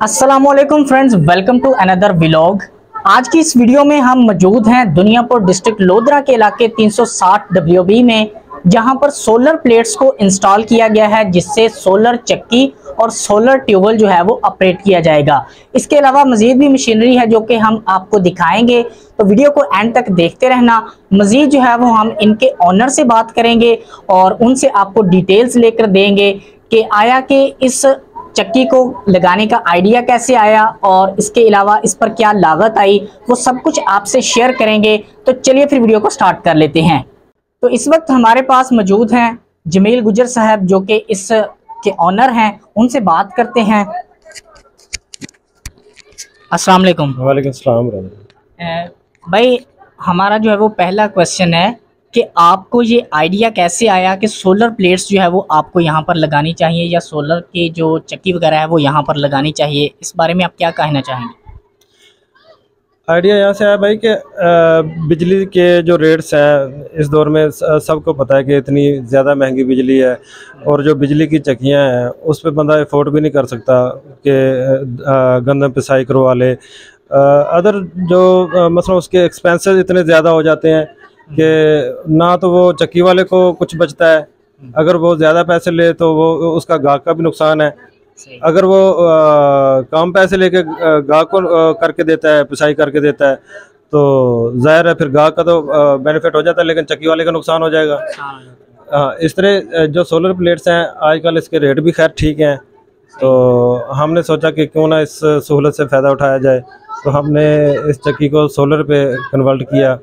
अस्सलामुअलैकुम friends, welcome to another vlog. आज की इस वीडियो में हम मौजूद हैं दुनियापुर डिस्ट्रिक्ट लोधरा के इलाके 360 WB में, जहां पर सोलर प्लेट्स को इंस्टॉल किया गया है, जिससे सोलर चक्की और सोलर ट्यूबवेल जो है वो ऑपरेट किया जाएगा। इसके अलावा मजीद भी मशीनरी है जो कि हम आपको दिखाएंगे, तो वीडियो को एंड तक देखते रहना। मजीद जो है वो हम इनके ऑनर से बात करेंगे और उनसे आपको डिटेल्स लेकर देंगे कि आया कि इस चक्की को लगाने का आइडिया कैसे आया और इसके अलावा इस पर क्या लागत आई, वो सब कुछ आपसे शेयर करेंगे। तो चलिए फिर वीडियो को स्टार्ट कर लेते हैं। तो इस वक्त हमारे पास मौजूद हैं जमील गुजर साहब, जो कि इस के ऑनर हैं। उनसे बात करते हैं। अस्सलाम वालेकुम। वालेकुम सलाम। भाई, हमारा जो है वो पहला क्वेश्चन है कि आपको ये आइडिया कैसे आया कि सोलर प्लेट्स जो है वो आपको यहाँ पर लगानी चाहिए, या सोलर की जो चक्की वगैरह है वो यहाँ पर लगानी चाहिए? इस बारे में आप क्या कहना चाहेंगे? आइडिया यहाँ से आया भाई कि बिजली के जो रेट्स हैं इस दौर में सबको पता है कि इतनी ज़्यादा महंगी बिजली है, और जो बिजली की चक्कियाँ हैं उस पर बंदा अफोर्ड भी नहीं कर सकता कि गंदम पिसाई करवा ले। अदर जो मतलब उसके एक्सपेंसेस इतने ज़्यादा हो जाते हैं कि ना तो वो चक्की वाले को कुछ बचता है, अगर वो ज़्यादा पैसे ले तो वो उसका गाहक का भी नुकसान है। अगर वो कम पैसे लेके गाहक को करके देता है, पिसाई करके देता है, तो जाहिर है फिर गाहक का तो बेनिफिट हो जाता है, लेकिन चक्की वाले का नुकसान हो जाएगा। इस तरह जो सोलर प्लेट्स हैं आजकल इसके रेट भी खैर ठीक हैं, तो हमने सोचा कि क्यों ना इस सहूलत से फ़ायदा उठाया जाए। तो हमने इस चक्की को सोलर पे कन्वर्ट किया।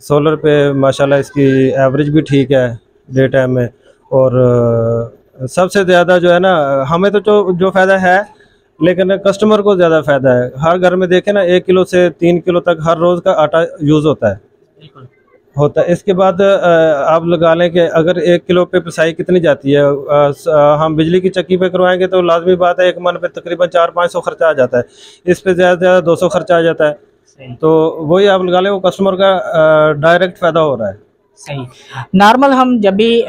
सोलर पे माशाल्लाह इसकी एवरेज भी ठीक है डे टाइम में, और सबसे ज़्यादा जो है ना हमें तो जो फ़ायदा है, लेकिन कस्टमर को ज़्यादा फ़ायदा है। हर घर में देखें ना 1 किलो से 3 किलो तक हर रोज़ का आटा यूज़ होता है। इसके बाद आप लगा लें कि अगर 1 किलो पे पिसाई कितनी जाती है, हम बिजली की चक्की पे करवाएंगे तो लाजमी बात है 1 मन पे तकरीबन 400-500 खर्चा आ जाता है। इस पे ज़्यादा से ज़्यादा 200 खर्चा आ जाता है, तो वही आप लगा लें वो कस्टमर का डायरेक्ट फ़ायदा हो रहा है। सही। नॉर्मल हम जब भी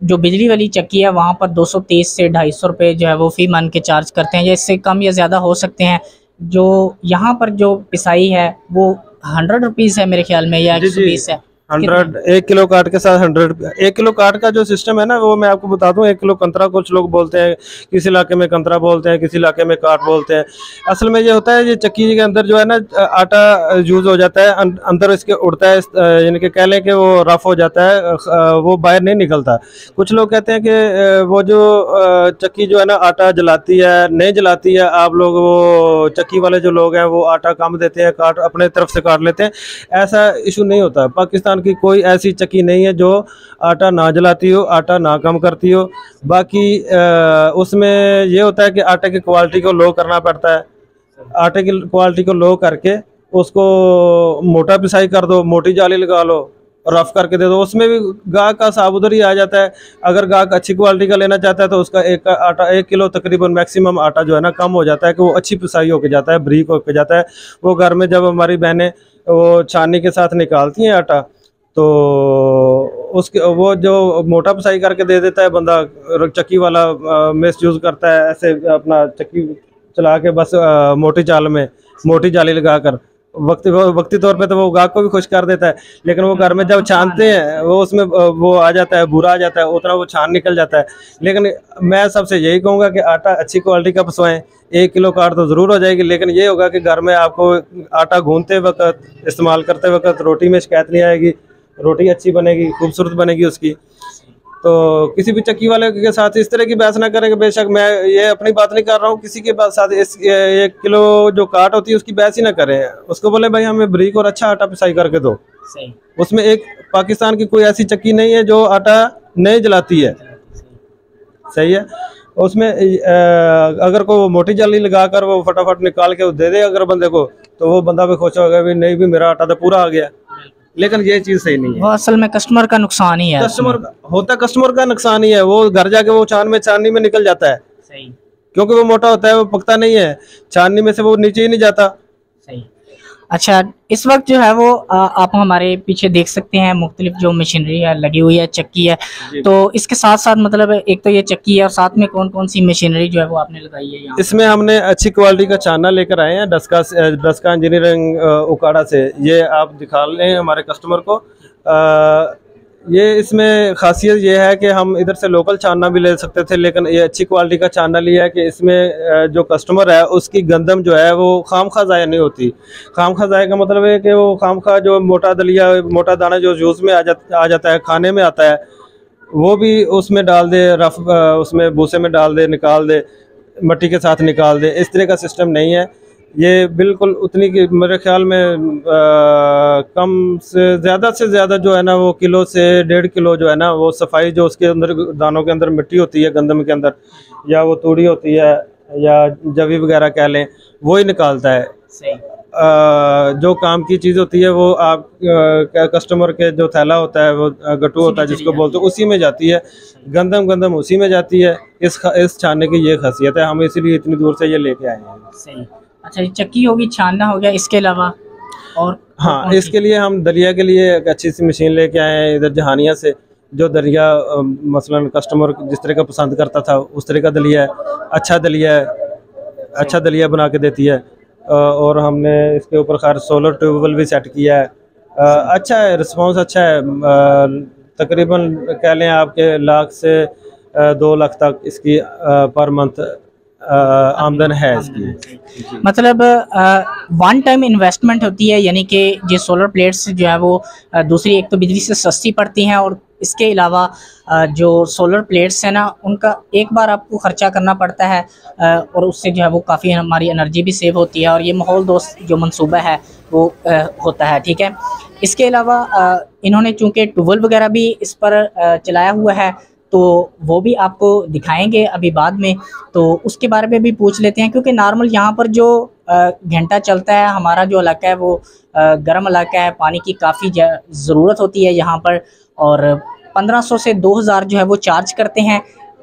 जो बिजली वाली चक्की है वहाँ पर 230 से 250 रुपये जो है वो फी मान के चार्ज करते हैं, या इससे कम या ज़्यादा हो सकते हैं। जो यहाँ पर जो पिसाई है वो 100 रुपीज़ है मेरे ख्याल में, या 120 है। 100 1 किलो काट के साथ 100 1 किलो काट का जो सिस्टम है ना, वो मैं आपको बता दूं। 1 किलो कंतरा कुछ लोग बोलते हैं, किसी इलाके में कंतरा बोलते हैं, किसी इलाके में काट बोलते हैं। असल में ये होता है, ये चक्की के अंदर जो है ना आटा यूज हो जाता है, अंदर इसके उड़ता है, यानी कि कह लें कि वो रफ हो जाता है, वो बाहर नहीं निकलता। कुछ लोग कहते हैं कि वो जो चक्की जो है ना आटा जलाती है, नहीं जलाती है। आप लोग वो चक्की वाले जो लोग हैं वो आटा कम देते हैं, काट अपने तरफ से काट लेते हैं। ऐसा इशू नहीं होता। पाकिस्तान की कोई ऐसी चक्की नहीं है जो आटा ना जलाती हो, आटा ना कम करती हो। बाकी उसमें ये होता है कि आटे की क्वालिटी को लो करना पड़ता है। आटे की क्वालिटी को लो करके उसको मोटा पिसाई कर दो, मोटी जाली लगा लो, रफ करके दे दो। उसमें भी गाहक का साब उधर ही आ जाता है। अगर गाहक अच्छी क्वालिटी का लेना चाहता है तो उसका 1 किलो तकरीबन मैक्सिमम आटा जो है ना कम हो जाता है, कि वो अच्छी पिसाई होके जाता है, ब्रीक होके जाता है। वो घर में जब हमारी बहनें वो छाननी के साथ निकालती हैं आटा, तो उसके वो जो मोटा पिसाई करके दे देता है बंदा, चक्की वाला मिस यूज़ करता है, ऐसे अपना चक्की चला के बस मोटी जाल में मोटी जाली लगाकर वक्ती तौर पे तो वो गाहक को भी खुश कर देता है। लेकिन वो घर में जब छानते हैं वो उसमें वो आ जाता है, बुरा आ जाता है, उतना वो छान निकल जाता है। लेकिन मैं सबसे यही कहूँगा कि आटा अच्छी क्वालिटी का पिसवाएं। 1 किलो काट तो ज़रूर हो जाएगी, लेकिन ये होगा कि घर में आपको आटा गूंथते वक्त, इस्तेमाल करते वक्त रोटी में शिकायत नहीं आएगी, रोटी अच्छी बनेगी, खूबसूरत बनेगी उसकी। तो किसी भी चक्की वाले के साथ इस तरह की बहस ना करें। बेशक मैं ये अपनी बात नहीं कर रहा हूँ, किसी के साथ 1 किलो जो काट होती है उसकी बहस ही ना करें। उसको बोले भाई हमें ब्रीक और अच्छा आटा पिसाई करके दो। सही। उसमें एक पाकिस्तान की कोई ऐसी चक्की नहीं है जो आटा नहीं जलाती है। सही है। उसमें अगर को मोटी जाली लगाकर वो फटाफट निकाल के दे दे अगर बंदे को, तो वो बंदा भी खुश होगा, भी नहीं भी मेरा आटा तो पूरा आ गया। लेकिन ये चीज़ सही नहीं है। वो असल में कस्टमर का नुकसान ही है। कस्टमर का नुकसान ही है। वो घर जाके वो छाननी में निकल जाता है। सही। क्योंकि वो मोटा होता है, वो पकता नहीं है, छाननी में से वो नीचे ही नहीं जाता। सही। अच्छा, इस वक्त जो है वो आप हमारे पीछे देख सकते हैं मुख्तलिफ जो मशीनरी है लगी हुई है, चक्की है। तो इसके साथ साथ मतलब एक तो ये चक्की है और साथ में कौन कौन सी मशीनरी जो है वो आपने लगाई है यहाँ? इसमें हमने अच्छी क्वालिटी का चाना लेकर आए हैं डस्का इंजीनियरिंग उकाड़ा से। ये आप दिखा लें हमारे कस्टमर को। ये इसमें खासियत ये है कि हम इधर से लोकल चाना भी ले सकते थे, लेकिन ये अच्छी क्वालिटी का चाना लिया है कि इसमें जो कस्टमर है उसकी गंदम जो है वो खामखा ज़ाया नहीं होती। खामखा ज़ाया का मतलब है कि वो खामखा जो मोटा दलिया मोटा दाना जो जूस में आ जाता है, खाने में आता है, वो भी उसमें डाल दे, रफ उसमें भूसे में डाल दे, निकाल दे, मट्टी के साथ निकाल दे। इस तरह का सिस्टम नहीं है। ये बिल्कुल उतनी की मेरे ख्याल में कम से ज़्यादा जो है ना वो किलो से 1.5 किलो जो है ना वो सफाई जो उसके अंदर दानों के अंदर मिट्टी होती है गंदम के अंदर, या वो तूड़ी होती है या जवी वगैरह कह लें, वो ही निकालता है। सही। जो काम की चीज़ होती है वो आप कस्टमर के जो थैला होता है वो गट्टू होता है जिसको बोलते हैं, उसी में जाती है। गंदम उसी में जाती है। इस छानने की ये खासियत है, हम इसीलिए इतनी दूर से ये लेके आए हैं। सही। अच्छा, ये चक्की होगी, छानना हो गया, इसके अलावा और? हाँ, इसके लिए हम दलिया के लिए एक अच्छी सी मशीन लेके आए हैं इधर जहानिया से। जो दलिया मसलन कस्टमर जिस तरह का पसंद करता था उस तरह का दलिया है, अच्छा दलिया बना के देती है। और हमने इसके ऊपर खैर सोलर ट्यूबवेल भी सेट किया है। अच्छा है, रिस्पांस अच्छा है। तकरीबन कह लें आपके 1 लाख से 2 लाख तक इसकी पर मंथ आमदन है इसकी। मतलब वन टाइम इन्वेस्टमेंट होती है, यानी कि ये सोलर प्लेट्स जो है वो दूसरी एक तो बिजली से सस्ती पड़ती हैं, और इसके अलावा जो सोलर प्लेट्स हैं ना उनका एक बार आपको ख़र्चा करना पड़ता है, और उससे जो है वो काफ़ी हमारी एनर्जी भी सेव होती है, और ये माहौल दोस्त जो मंसूबा है वो होता है। ठीक है। इसके अलावा इन्होंने चूँकि ट्यूबवेल वगैरह भी इस पर चलाया हुआ है, तो वो भी आपको दिखाएंगे अभी बाद में, तो उसके बारे में भी पूछ लेते हैं। क्योंकि नॉर्मल यहाँ पर जो घंटा चलता है, हमारा जो इलाका है वो गर्म इलाका है, पानी की काफ़ी ज़रूरत होती है यहाँ पर, और 1500 से 2000 जो है वो चार्ज करते हैं।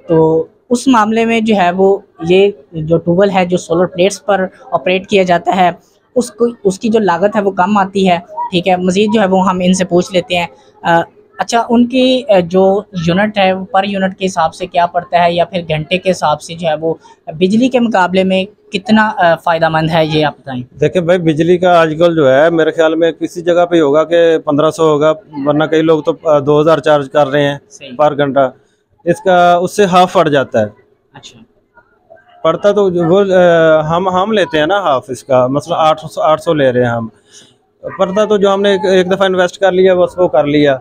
तो उस मामले में जो है वो ये जो ट्यूबवेल है जो सोलर प्लेट्स पर ऑपरेट किया जाता है उसकी जो लागत है वो कम आती है। ठीक है। मज़ीद जो है वो हम इनसे पूछ लेते हैं। अच्छा, उनकी जो यूनिट है वो पर यूनिट के हिसाब से क्या पड़ता है, या फिर घंटे के हिसाब से जो है वो बिजली के मुकाबले में कितना फ़ायदेमंद है, ये आप बताएं। देखिए भाई, बिजली का आजकल जो है मेरे ख्याल में किसी जगह पे होगा कि 1500 होगा, वरना कई लोग तो 2000 चार्ज कर रहे हैं पर घंटा। इसका उससे हाफ पड़ जाता है। अच्छा। पड़ता तो वो हम लेते हैं ना हाफ इसका, मतलब 800 ले रहे हैं हम। पड़ता तो जो हमने एक दफ़ा इन्वेस्ट कर लिया बस वो कर लिया।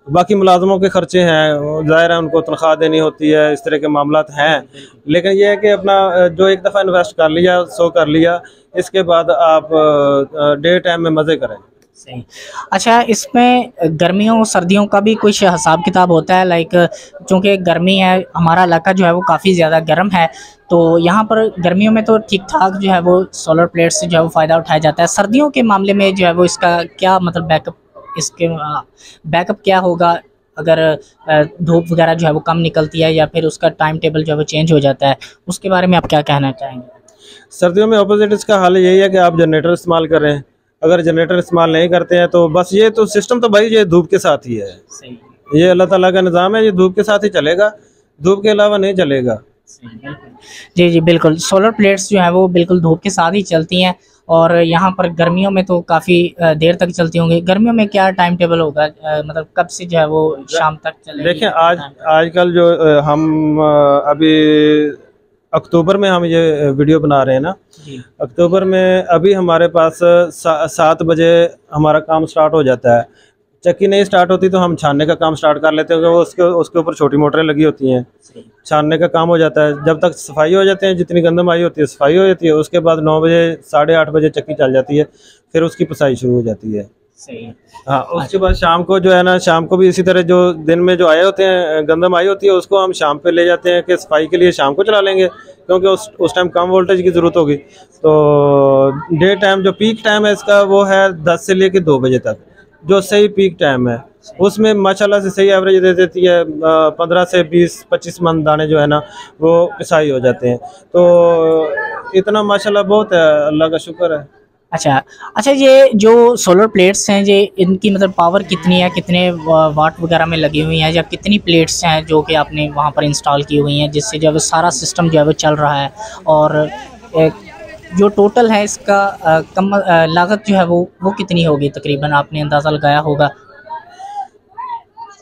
बाकी मुलाजमों के खर्चे हैं, ज़ाहिर है उनको तनख्वाह देनी होती है, इस तरह के मामलात हैं। लेकिन यह है कि अपना जो एक दफ़ा इन्वेस्ट कर लिया सो कर लिया, इसके बाद आप डे टाइम में मज़े करें। सही। अच्छा, इसमें गर्मियों और सर्दियों का भी कुछ हिसाब किताब होता है? लाइक चूँकि गर्मी है, हमारा इलाका जो है वो काफ़ी ज़्यादा गर्म है, तो यहाँ पर गर्मियों में तो ठीक ठाक जो है वो सोलर प्लेट से जो है वो फ़ायदा उठाया जाता है। सर्दियों के मामले में जो है वो इसका क्या मतलब बैकअप क्या होगा अगर धूप वगैरह जो है वो कम निकलती है, या फिर उसका टाइम टेबल जो है वो चेंज हो जाता है, उसके बारे में आप क्या कहना चाहेंगे? सर्दियों में अपोजिट इसका हाल यही है कि आप जनरेटर इस्तेमाल कर रहे हैं। अगर जनरेटर इस्तेमाल नहीं करते हैं तो बस ये तो सिस्टम तो भाई ये धूप के साथ ही है। सही। ये अल्लाह ताला का निज़ाम है, ये धूप के साथ ही चलेगा, धूप के अलावा नहीं चलेगा। जी जी बिल्कुल। सोलर प्लेट्स जो है वो बिल्कुल धूप के साथ ही चलती हैं, और यहाँ पर गर्मियों में तो काफ़ी देर तक चलती होंगी। गर्मियों में क्या टाइम टेबल होगा, मतलब कब से जो है वो शाम तक चलेगी? देखिए आजकल जो हम अभी अक्टूबर में हम ये वीडियो बना रहे हैं ना, अक्टूबर में अभी हमारे पास 7 बजे हमारा काम स्टार्ट हो जाता है। चक्की नहीं स्टार्ट होती तो हम छानने का काम स्टार्ट कर लेते हैं, क्योंकि उसके ऊपर छोटी मोटरें लगी होती हैं, छानने का काम हो जाता है। जब तक सफाई हो जाती है, जितनी गंदम आई होती है सफाई हो जाती है, उसके बाद 9 बजे 8:30 बजे चक्की चल जाती है, फिर उसकी पिसाई शुरू हो जाती है। सही। हाँ, उसके बाद शाम को जो है ना, शाम को भी इसी तरह जो दिन में जो आए होते हैं गंदम आई होती है उसको हम शाम पे ले जाते हैं कि सफाई के लिए शाम को चला लेंगे, क्योंकि उस टाइम कम वोल्टेज की ज़रूरत होगी। तो डे टाइम जो पीक टाइम है इसका वो है 10 से लेकर 2 बजे तक, जो सही पीक टाइम है। उसमें माशाल्लाह से सही एवरेज दे देती है। 15 से 20-25 मन दाने जो है ना वो पिसाई हो जाते हैं। तो इतना माशाल्लाह बहुत है, अल्लाह का शुक्र है। अच्छा अच्छा, ये जो सोलर प्लेट्स हैं, ये इनकी मतलब पावर कितनी है, कितने वाट वगैरह में लगी हुई हैं, या कितनी प्लेट्स हैं जो कि आपने वहाँ पर इंस्टॉल की हुई हैं जिससे जो है वो सारा सिस्टम जो है वो चल रहा है? और जो टोटल है इसका कम लागत जो है वो कितनी होगी तकरीबन, आपने अंदाज़ा लगाया होगा?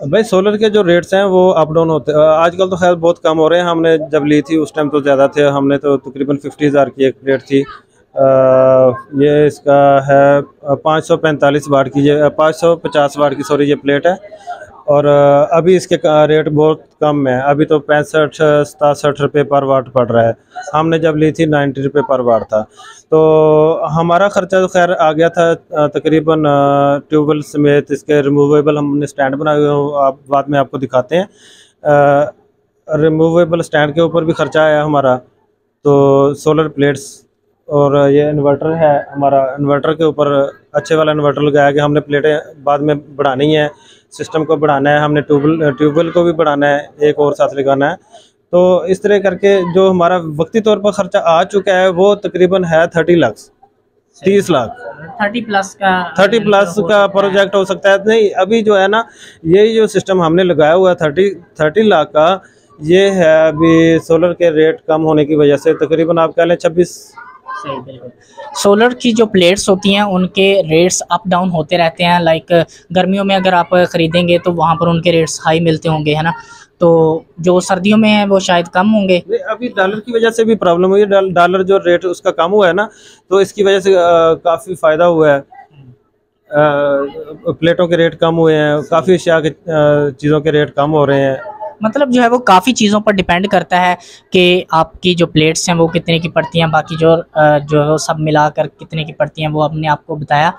भाई सोलर के जो रेट्स हैं वो अप डाउन होते हैं, आजकल तो खैर बहुत कम हो रहे हैं। हमने जब ली थी उस टाइम तो ज़्यादा थे, हमने तो तकरीबन 50,000 की एक प्लेट थी। ये इसका है 545 वाट की, ये 550 वाट की सॉरी ये प्लेट है। और अभी इसके रेट बहुत कम है, अभी तो 65-67 रुपये पर वाट पड़ रहा है। हमने जब ली थी 90 रुपये पर वाट था। तो हमारा ख़र्चा तो खैर आ गया था तकरीबन ट्यूबवेल समेत इसके रिमूवेबल हमने स्टैंड बनाए हुए हैं, आप बाद में आपको दिखाते हैं। रिमूवेबल स्टैंड के ऊपर भी ख़र्चा आया हमारा, तो सोलर प्लेट्स और ये इन्वर्टर है हमारा, इन्वर्टर के ऊपर अच्छे वाला इन्वर्टर लगाया कि हमने प्लेटें बाद में बढ़ानी है, सिस्टम को बढ़ाना है, हमने ट्यूबवेल को भी बढ़ाना है, एक और साथ लगाना है। तो इस तरह करके जो हमारा वक्ती तौर पर ख़र्चा आ चुका है वो तकरीबन है 30 लाख 30 लाख 30 प्लस का 30 प्लस का प्रोजेक्ट हो सकता है। नहीं अभी जो है ना, यही जो सिस्टम हमने लगाया हुआ है 30 लाख का, ये है अभी सोलर के रेट कम होने की वजह से तकरीबन आप कह लें 26। सही, बिल्कुल। सोलर की जो प्लेट्स होती हैं उनके रेट्स अप डाउन होते रहते हैं। लाइक गर्मियों में अगर आप ख़रीदेंगे तो वहाँ पर उनके रेट्स हाई मिलते होंगे, है ना? तो जो सर्दियों में है वो शायद कम होंगे। अभी डॉलर की वजह से भी प्रॉब्लम हुई है, डॉलर जो रेट उसका कम हुआ है ना, तो इसकी वजह से काफ़ी फ़ायदा हुआ है। प्लेटों के रेट कम हुए हैं, काफ़ी अशिया के चीज़ों के रेट कम हो रहे हैं। मतलब जो है वो काफ़ी चीज़ों पर डिपेंड करता है कि आपकी जो प्लेट्स हैं वो कितने की पड़ती हैं, बाकी जो है वो सब मिलाकर कितने की पड़ती हैं वो हमने आपको बताया।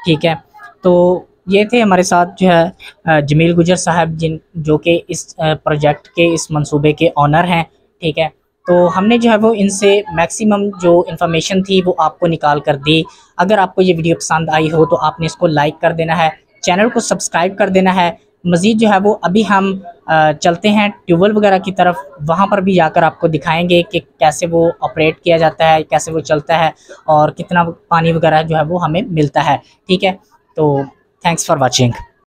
ठीक है, तो ये थे हमारे साथ जो है जमील गुजर साहब, जो कि इस प्रोजेक्ट के इस मंसूबे के ऑनर हैं। ठीक है, तो हमने जो है वो इनसे मैक्सिमम जो इन्फॉर्मेशन थी वो आपको निकाल कर दी। अगर आपको ये वीडियो पसंद आई हो तो आपने इसको लाइक कर देना है, चैनल को सब्सक्राइब कर देना है। मज़ीद जो है वो अभी हम चलते हैं ट्यूबवेल वगैरह की तरफ, वहाँ पर भी जाकर आपको दिखाएंगे कि कैसे वो ऑपरेट किया जाता है, कैसे वो चलता है और कितना पानी वगैरह जो है वो हमें मिलता है। ठीक है, तो थैंक्स फॉर वॉचिंग।